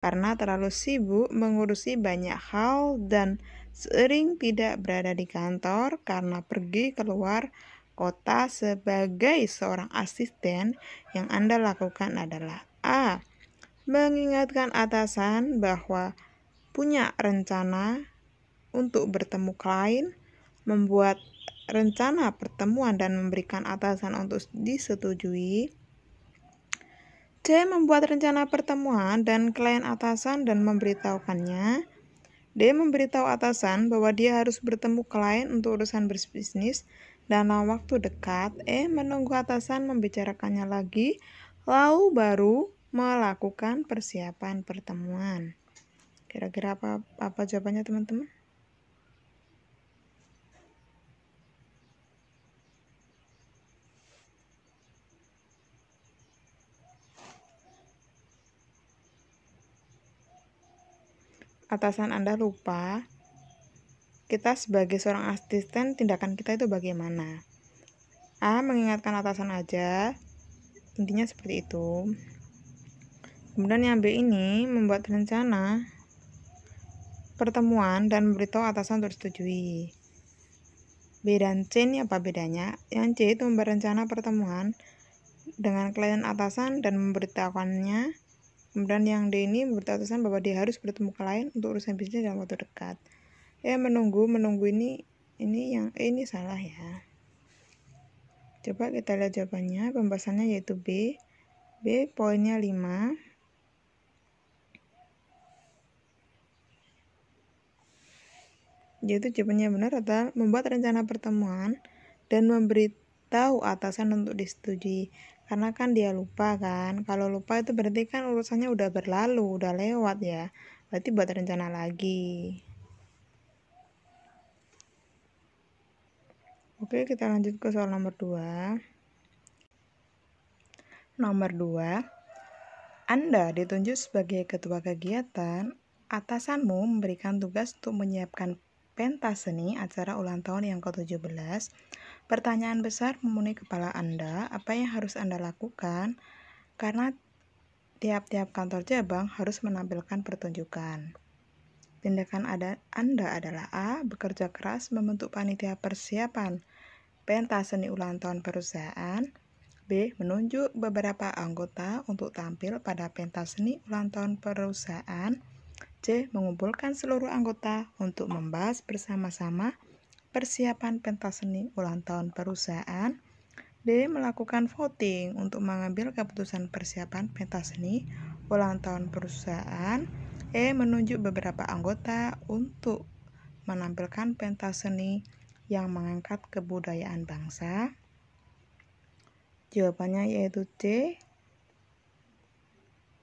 karena terlalu sibuk mengurusi banyak hal dan sering tidak berada di kantor karena pergi keluar kota. Sebagai seorang asisten, yang Anda lakukan adalah A. Mengingatkan atasan bahwa punya rencana untuk bertemu klien, membuat rencana pertemuan dan memberikan atasan untuk disetujui. C. Membuat rencana pertemuan dan klien atasan dan memberitahukannya. D. Memberitahu atasan bahwa dia harus bertemu klien untuk urusan berbisnis dalam waktu dekat. E. Menunggu atasan membicarakannya lagi, lalu baru melakukan persiapan pertemuan. Kira-kira apa jawabannya, teman-teman? Atasan Anda lupa, kita sebagai seorang asisten, tindakan kita itu bagaimana? A. Mengingatkan atasan aja, intinya seperti itu. Kemudian yang B ini membuat rencana pertemuan dan memberitahu atasan untuk disetujui. B dan C ini apa bedanya? Yang C itu membuat rencana pertemuan dengan klien atasan dan memberitahukannya. Kemudian yang D ini memberitahu atasan bahwa dia harus bertemu klien untuk urusan bisnis dalam waktu dekat. Menunggu ini yang ini salah ya. Coba kita lihat jawabannya. Pembahasannya yaitu B. B poinnya 5. Yaitu jawabannya benar adalah membuat rencana pertemuan dan memberitahu atasan untuk disetujui. Karena kan dia lupa kan. Kalau lupa itu berarti kan urusannya udah berlalu, udah lewat ya. Berarti buat rencana lagi. Oke, kita lanjut ke soal nomor 2. Nomor 2. Anda ditunjuk sebagai ketua kegiatan. Atasanmu memberikan tugas untuk menyiapkan pentas seni acara ulang tahun yang ke-17. Pertanyaan besar memenuhi kepala Anda, apa yang harus Anda lakukan? Karena tiap-tiap kantor cabang harus menampilkan pertunjukan. Tindakan Anda adalah A. Bekerja keras membentuk panitia persiapan pentas seni ulang tahun perusahaan. B. Menunjuk beberapa anggota untuk tampil pada pentas seni ulang tahun perusahaan. C. Mengumpulkan seluruh anggota untuk membahas bersama-sama persiapan pentas seni ulang tahun perusahaan. D. Melakukan voting untuk mengambil keputusan persiapan pentas seni ulang tahun perusahaan. E. Menunjuk beberapa anggota untuk menampilkan pentas seni yang mengangkat kebudayaan bangsa. Jawabannya yaitu C.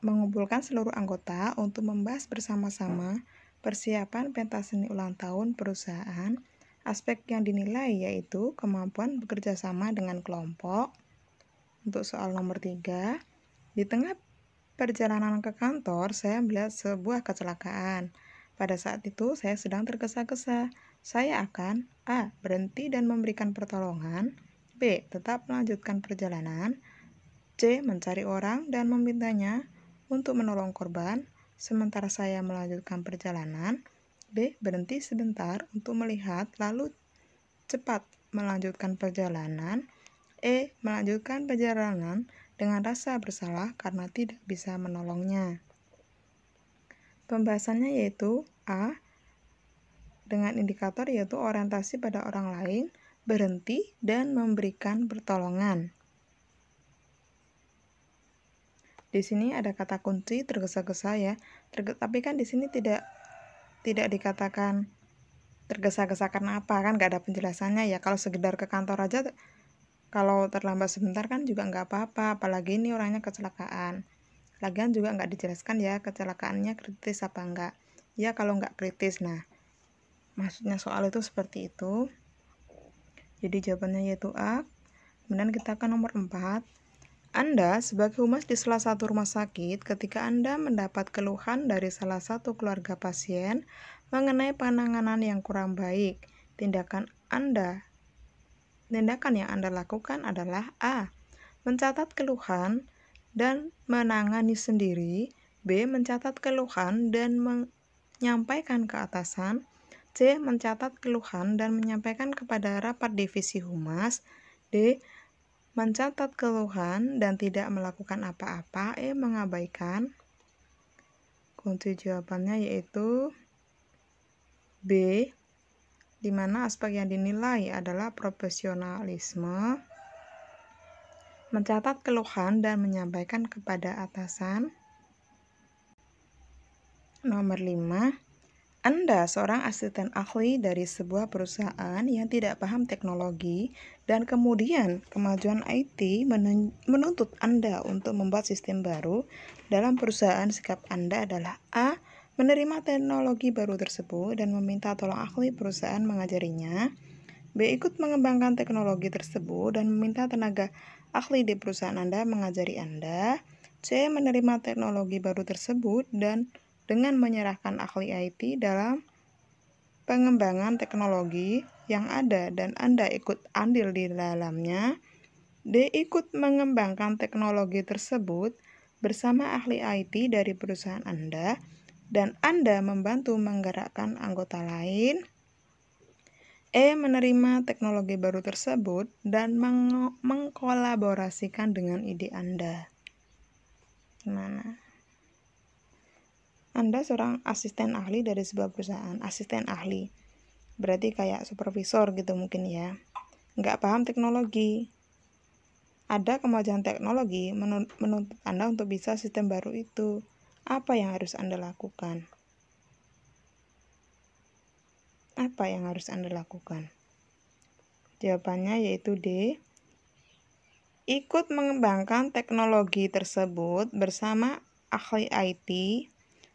Mengumpulkan seluruh anggota untuk membahas bersama-sama persiapan pentas seni ulang tahun perusahaan. Aspek yang dinilai yaitu kemampuan bekerja sama dengan kelompok. Untuk soal nomor 3, di tengah perjalanan ke kantor, saya melihat sebuah kecelakaan. Pada saat itu, saya sedang tergesa-gesa. Saya akan A. Berhenti dan memberikan pertolongan. B. Tetap melanjutkan perjalanan. C. Mencari orang dan memintanya untuk menolong korban, sementara saya melanjutkan perjalanan. D. Berhenti sebentar untuk melihat, lalu cepat melanjutkan perjalanan. E. Melanjutkan perjalanan dengan rasa bersalah karena tidak bisa menolongnya. Pembahasannya yaitu A. Dengan indikator yaitu orientasi pada orang lain, berhenti, dan memberikan pertolongan. Di sini ada kata kunci tergesa-gesa ya. Tapi kan di sini tidak dikatakan tergesa-gesa karena apa, kan nggak ada penjelasannya ya. Kalau sekedar ke kantor aja, kalau terlambat sebentar kan juga nggak apa-apa, apalagi ini orangnya kecelakaan. Lagian juga nggak dijelaskan ya kecelakaannya kritis apa enggak. Ya kalau nggak kritis, nah maksudnya soal itu seperti itu. Jadi jawabannya yaitu A. Kemudian kita ke nomor 4. Anda sebagai humas di salah satu rumah sakit, ketika Anda mendapat keluhan dari salah satu keluarga pasien mengenai penanganan yang kurang baik, tindakan yang Anda lakukan adalah A. Mencatat keluhan dan menangani sendiri. B. Mencatat keluhan dan menyampaikan ke atasan. C. Mencatat keluhan dan menyampaikan kepada rapat divisi humas. D. Mencatat keluhan dan tidak melakukan apa-apa. E. Mengabaikan. Kunci jawabannya yaitu B, di mana aspek yang dinilai adalah profesionalisme, mencatat keluhan dan menyampaikan kepada atasan. Nomor 5, Anda seorang asisten ahli dari sebuah perusahaan yang tidak paham teknologi dan kemudian kemajuan IT menuntut Anda untuk membuat sistem baru dalam perusahaan. Sikap Anda adalah A. Menerima teknologi baru tersebut dan meminta tolong ahli perusahaan mengajarinya. B. Ikut mengembangkan teknologi tersebut dan meminta tenaga ahli di perusahaan Anda mengajari Anda. C. Menerima teknologi baru tersebut dan dengan menyerahkan ahli IT dalam pengembangan teknologi yang ada dan Anda ikut andil di dalamnya. D. Ikut mengembangkan teknologi tersebut bersama ahli IT dari perusahaan Anda dan Anda membantu menggerakkan anggota lain. E. Menerima teknologi baru tersebut dan mengkolaborasikan dengan ide Anda. Gimana? Anda seorang asisten ahli dari sebuah perusahaan, asisten ahli. Berarti kayak supervisor gitu mungkin ya. Nggak paham teknologi. Ada kemajuan teknologi menuntut Anda untuk bisa sistem baru itu. Apa yang harus Anda lakukan? Apa yang harus Anda lakukan? Jawabannya yaitu D. Ikut mengembangkan teknologi tersebut bersama ahli IT.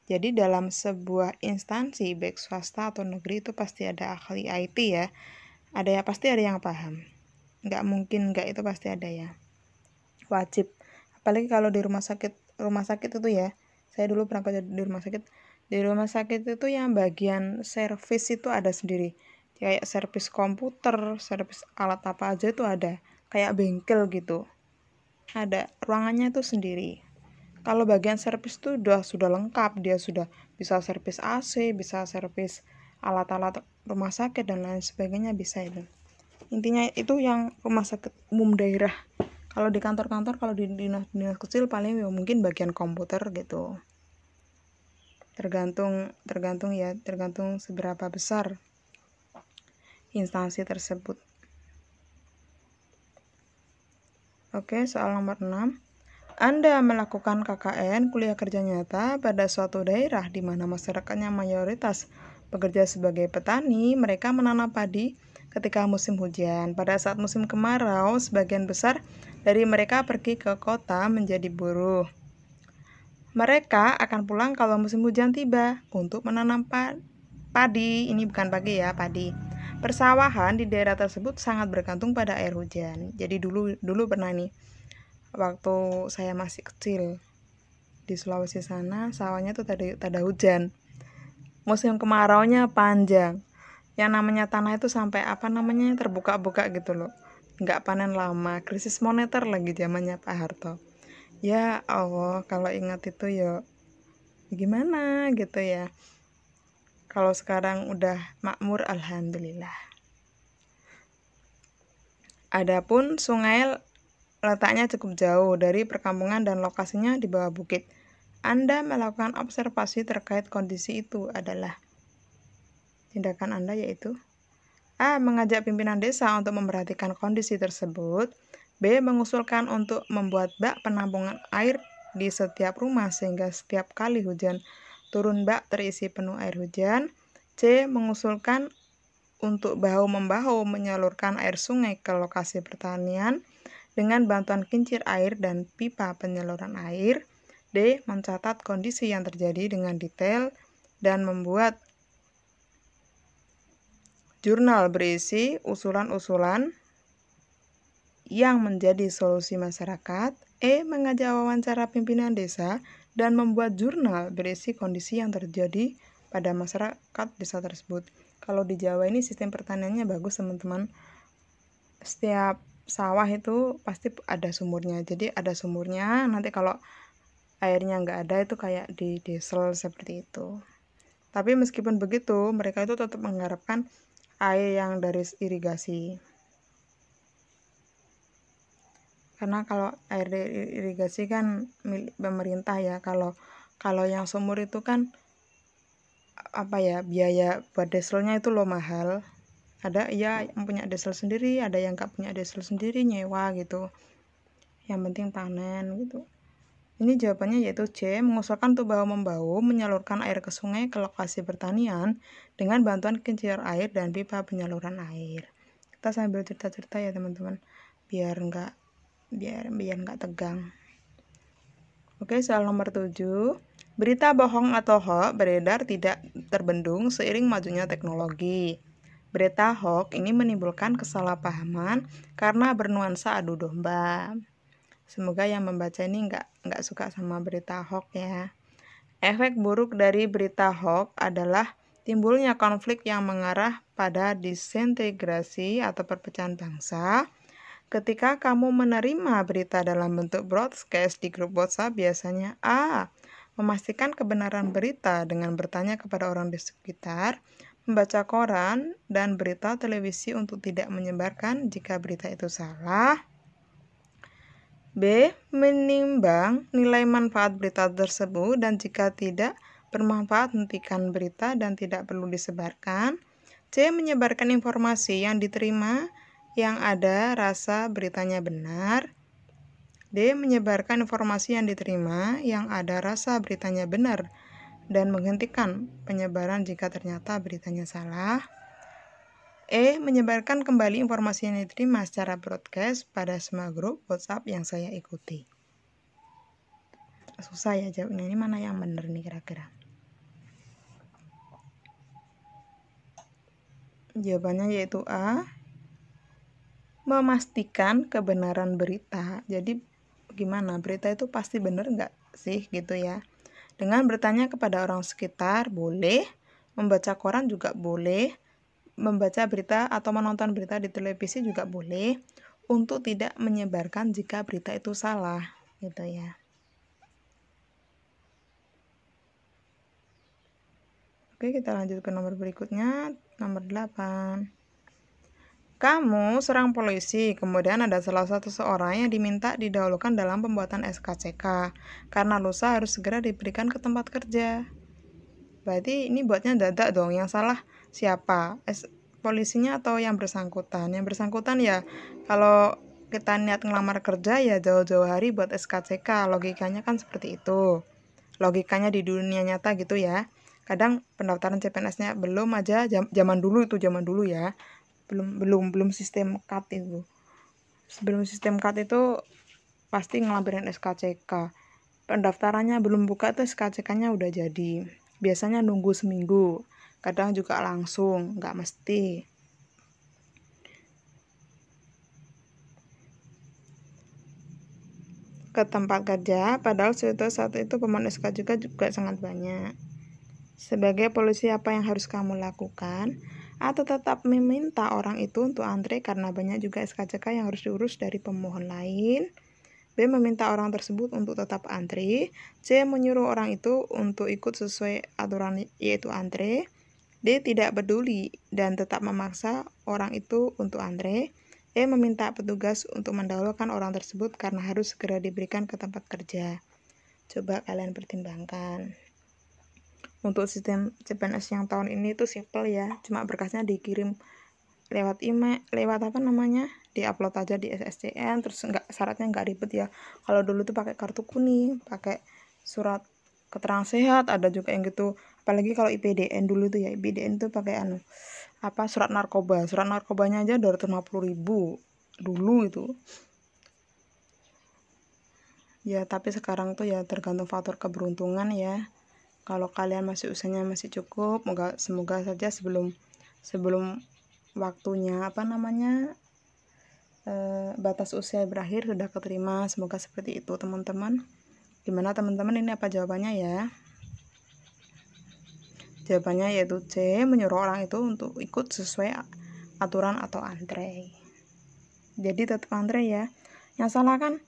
Jadi dalam sebuah instansi baik swasta atau negeri itu pasti ada ahli IT ya. Pasti ada yang paham. Nggak mungkin nggak, itu pasti ada ya. Wajib. Apalagi kalau di rumah sakit itu ya. Saya dulu pernah kerja di rumah sakit. Di rumah sakit itu yang bagian servis itu ada sendiri. Kayak servis komputer, servis alat apa aja itu ada. Kayak bengkel gitu. Ada ruangannya itu sendiri. Kalau bagian servis itu sudah lengkap, dia sudah bisa servis AC, bisa servis alat-alat rumah sakit dan lain sebagainya bisa itu. Intinya itu yang rumah sakit umum daerah. Kalau di kantor-kantor, kalau di dinas kecil paling ya mungkin bagian komputer gitu. Tergantung seberapa besar instansi tersebut. Oke, soal nomor 6. Anda melakukan KKN kuliah kerja nyata pada suatu daerah di mana masyarakatnya mayoritas bekerja sebagai petani. Mereka menanam padi ketika musim hujan. Pada saat musim kemarau, sebagian besar dari mereka pergi ke kota menjadi buruh. Mereka akan pulang kalau musim hujan tiba untuk menanam padi. Ini bukan pagi ya, padi. Persawahan di daerah tersebut sangat bergantung pada air hujan. Jadi dulu pernah nih, waktu saya masih kecil di Sulawesi sana, sawahnya tuh tada hujan. Musim kemaraunya panjang. Yang namanya tanah itu sampai terbuka-buka gitu loh. Nggak panen lama, krisis moneter lagi zamannya Pak Harto. Ya Allah, kalau ingat itu ya gimana gitu ya. Kalau sekarang udah makmur, alhamdulillah. Adapun sungai letaknya cukup jauh dari perkampungan dan lokasinya di bawah bukit. Anda melakukan observasi terkait kondisi itu adalah tindakan Anda yaitu A. Mengajak pimpinan desa untuk memperhatikan kondisi tersebut. B. Mengusulkan untuk membuat bak penampungan air di setiap rumah sehingga setiap kali hujan turun bak terisi penuh air hujan. C. Mengusulkan untuk bahu-membahu menyalurkan air sungai ke lokasi pertanian dengan bantuan kincir air dan pipa penyaluran air. D. Mencatat kondisi yang terjadi dengan detail dan membuat jurnal berisi usulan-usulan yang menjadi solusi masyarakat. E. Mengajak wawancara pimpinan desa dan membuat jurnal berisi kondisi yang terjadi pada masyarakat desa tersebut. Kalau di Jawa ini sistem pertaniannya bagus teman-teman. Setiap sawah itu pasti ada sumurnya. Jadi ada sumurnya, nanti kalau airnya nggak ada itu kayak di diesel seperti itu. Tapi meskipun begitu, mereka itu tetap mengharapkan air yang dari irigasi. Karena kalau air dari irigasi kan milik pemerintah ya. Kalau yang sumur itu kan biaya buat dieselnya itu loh mahal. Ada ya yang punya diesel sendiri, ada yang nggak punya diesel sendiri, nyewa gitu. Yang penting panen gitu. Ini jawabannya yaitu C, mengusulkan untuk bahu-membahu menyalurkan air ke sungai ke lokasi pertanian dengan bantuan kincir air dan pipa penyaluran air. Kita sambil cerita-cerita ya teman-teman, biar nggak tegang. Oke, soal nomor 7. Berita bohong atau hoax beredar tidak terbendung seiring majunya teknologi. Berita hoax ini menimbulkan kesalahpahaman karena bernuansa adu domba. Semoga yang membaca ini nggak suka sama berita hoax ya. Efek buruk dari berita hoax adalah timbulnya konflik yang mengarah pada disintegrasi atau perpecahan bangsa. Ketika kamu menerima berita dalam bentuk broadcast di grup WhatsApp, biasanya A. Memastikan kebenaran berita dengan bertanya kepada orang di sekitar, membaca koran dan berita televisi untuk tidak menyebarkan jika berita itu salah. B. Menimbang nilai manfaat berita tersebut dan jika tidak bermanfaat hentikan berita dan tidak perlu disebarkan. C. Menyebarkan informasi yang diterima yang ada rasa beritanya benar. D. Menyebarkan informasi yang diterima yang ada rasa beritanya benar dan menghentikan penyebaran jika ternyata beritanya salah. E. Menyebarkan kembali informasi yang diterima secara broadcast pada semua grup WhatsApp yang saya ikuti. Susah ya jawabnya, ini mana yang benar nih kira-kira? Jawabannya yaitu A. Memastikan kebenaran berita. Jadi gimana, berita itu pasti benar nggak sih gitu ya? Dengan bertanya kepada orang sekitar boleh, membaca koran juga boleh, membaca berita atau menonton berita di televisi juga boleh, untuk tidak menyebarkan jika berita itu salah gitu ya. Oke, kita lanjut ke nomor berikutnya, nomor 8. Kamu serang polisi, kemudian ada salah satu seorang yang diminta didahulukan dalam pembuatan SKCK karena lusa harus segera diberikan ke tempat kerja. Berarti ini buatnya dadak dong, yang salah siapa? Polisinya atau yang bersangkutan? Yang bersangkutan ya, kalau kita niat ngelamar kerja ya jauh-jauh hari buat SKCK, logikanya kan seperti itu. Logikanya di dunia nyata gitu ya. Kadang pendaftaran CPNS-nya belum aja, zaman dulu ya. Belum sistem CAT itu. Sebelum sistem CAT itu pasti ngelampirin SKCK. Pendaftarannya belum buka tuh SKCK-nya udah jadi. Biasanya nunggu seminggu. Kadang juga langsung, nggak mesti. Ke tempat kerja, padahal saat itu pemohon SK juga sangat banyak. Sebagai polisi apa yang harus kamu lakukan? Atau tetap meminta orang itu untuk antre karena banyak juga SKCK yang harus diurus dari pemohon lain. B. Meminta orang tersebut untuk tetap antre. C. Menyuruh orang itu untuk ikut sesuai aturan yaitu antre. D. Tidak peduli dan tetap memaksa orang itu untuk antre. E. Meminta petugas untuk mendahulukan orang tersebut karena harus segera diberikan ke tempat kerja. Coba kalian pertimbangkan. Untuk sistem CPNS yang tahun ini itu simple ya, cuma berkasnya dikirim lewat email, diupload aja di SSCN, terus syaratnya nggak ribet ya. Kalau dulu tuh pakai kartu kuning, pakai surat keterangan sehat, ada juga yang gitu. Apalagi kalau IPDN dulu tuh ya, IPDN tuh pakai surat narkobanya aja 250.000 dulu itu. Ya tapi sekarang tuh ya tergantung faktor keberuntungan ya. Kalau kalian usianya masih cukup, semoga saja sebelum waktunya batas usia berakhir sudah keterima. Semoga seperti itu teman-teman. Gimana teman-teman, ini apa jawabannya ya? Jawabannya yaitu C, menyuruh orang itu untuk ikut sesuai aturan atau antre. Jadi tetap antre ya. Yang salah kan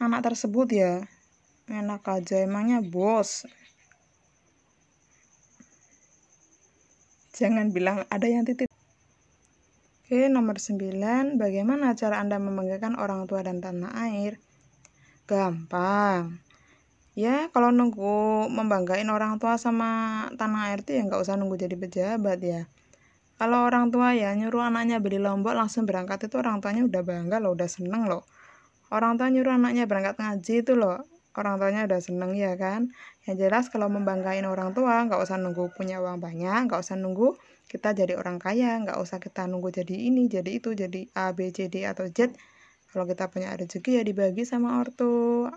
anak tersebut ya. Enak aja, emangnya bos. Jangan bilang ada yang titip. Oke, nomor 9. Bagaimana cara Anda membanggakan orang tua dan tanah air? Gampang. Ya, kalau nunggu membanggain orang tua sama tanah air tuh ya nggak usah nunggu jadi pejabat ya. Kalau orang tua ya nyuruh anaknya beli lombok langsung berangkat, itu orang tuanya udah bangga loh, udah seneng loh. Orang tua nyuruh anaknya berangkat ngaji itu loh, orang tuanya udah seneng ya kan. Yang jelas kalau membanggain orang tua nggak usah nunggu punya uang banyak, nggak usah nunggu kita jadi orang kaya, nggak usah kita nunggu jadi ini, jadi itu, jadi A, B, C, D, atau Z. Kalau kita punya rezeki ya dibagi sama ortu.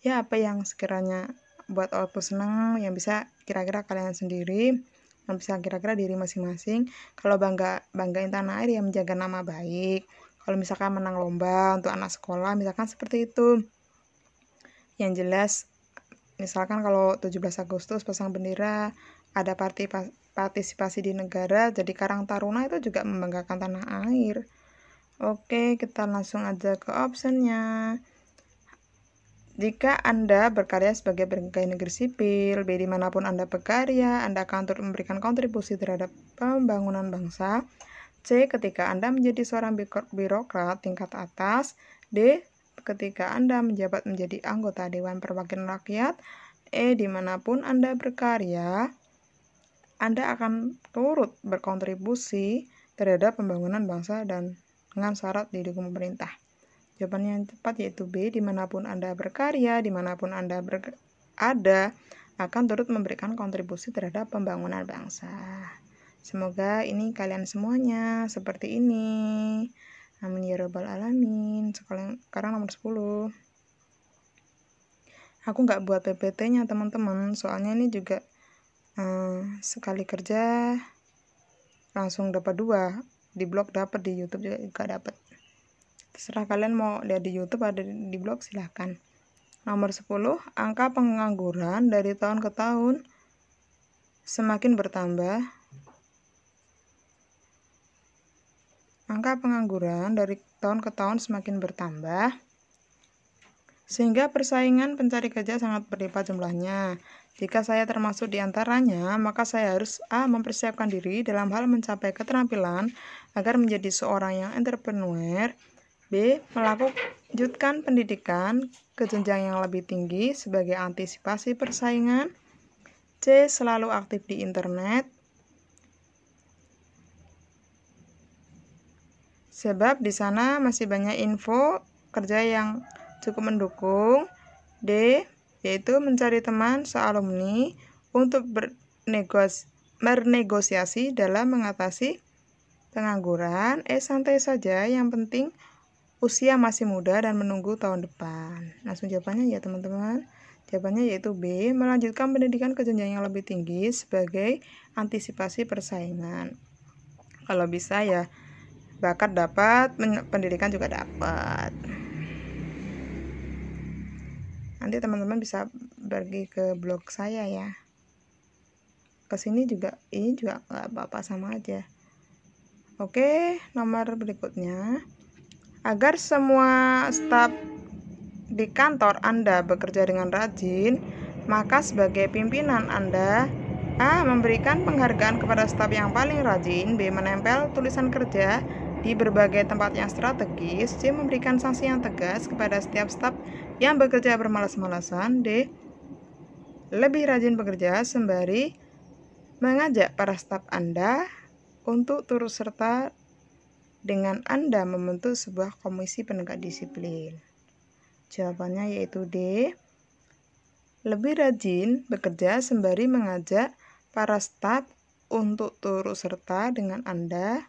Ya apa yang sekiranya buat ortu seneng, yang bisa kira-kira kalian sendiri, yang bisa kira-kira diri masing-masing. Kalau banggain tanah air ya menjaga nama baik. Kalau misalkan menang lomba untuk anak sekolah, misalkan seperti itu. Yang jelas, misalkan kalau 17 Agustus pasang bendera, ada partisipasi di negara, jadi Karang Taruna itu juga membanggakan tanah air. Oke, kita langsung aja ke optionnya. Jika Anda berkarya sebagai pegawai negeri sipil, B, dimanapun Anda berkarya, Anda akan turut memberikan kontribusi terhadap pembangunan bangsa. C, ketika Anda menjadi seorang birokrat tingkat atas. D, ketika Anda menjabat menjadi anggota Dewan Perwakilan Rakyat. E, dimanapun Anda berkarya, Anda akan turut berkontribusi terhadap pembangunan bangsa dan dengan syarat didukung pemerintah. Jawaban yang tepat yaitu B, dimanapun Anda berkarya, dimanapun Anda ada, akan turut memberikan kontribusi terhadap pembangunan bangsa. Semoga ini kalian semuanya seperti ini. Amin ya robbal alamin. Sekarang nomor 10. Aku nggak buat PPT-nya teman-teman, soalnya ini juga sekali kerja langsung dapat 2. Di blog dapat, di YouTube juga dapat. Terserah kalian mau lihat di YouTube atau di blog, silahkan. Nomor 10, angka pengangguran dari tahun ke tahun semakin bertambah. Angka pengangguran dari tahun ke tahun semakin bertambah, sehingga persaingan pencari kerja sangat berlipat jumlahnya. Jika saya termasuk di antaranya, maka saya harus A, mempersiapkan diri dalam hal mencapai keterampilan agar menjadi seorang yang entrepreneur. B, melanjutkan pendidikan ke jenjang yang lebih tinggi sebagai antisipasi persaingan. C, selalu aktif di internet, sebab di sana masih banyak info kerja yang cukup mendukung. D, yaitu mencari teman sealumni untuk bernegosiasi dalam mengatasi pengangguran. E, santai saja, yang penting usia masih muda dan menunggu tahun depan. Langsung jawabannya ya teman-teman. Jawabannya yaitu B, melanjutkan pendidikan ke jenjang yang lebih tinggi sebagai antisipasi persaingan. Kalau bisa ya bakat dapat, pendidikan juga dapat. Nanti teman-teman bisa pergi ke blog saya ya. Kesini juga, ini juga nggak apa-apa, sama aja. Oke, nomor berikutnya. Agar semua staf di kantor Anda bekerja dengan rajin, maka sebagai pimpinan Anda, A, memberikan penghargaan kepada staf yang paling rajin. B, menempel tulisan kerja di berbagai tempat yang strategis. C, memberikan sanksi yang tegas kepada setiap staf yang bekerja bermalas-malasan. D, lebih rajin bekerja sembari mengajak para staf Anda untuk turut serta dengan Anda membentuk sebuah komisi penegak disiplin. Jawabannya yaitu D, lebih rajin bekerja sembari mengajak para staf untuk turut serta dengan Anda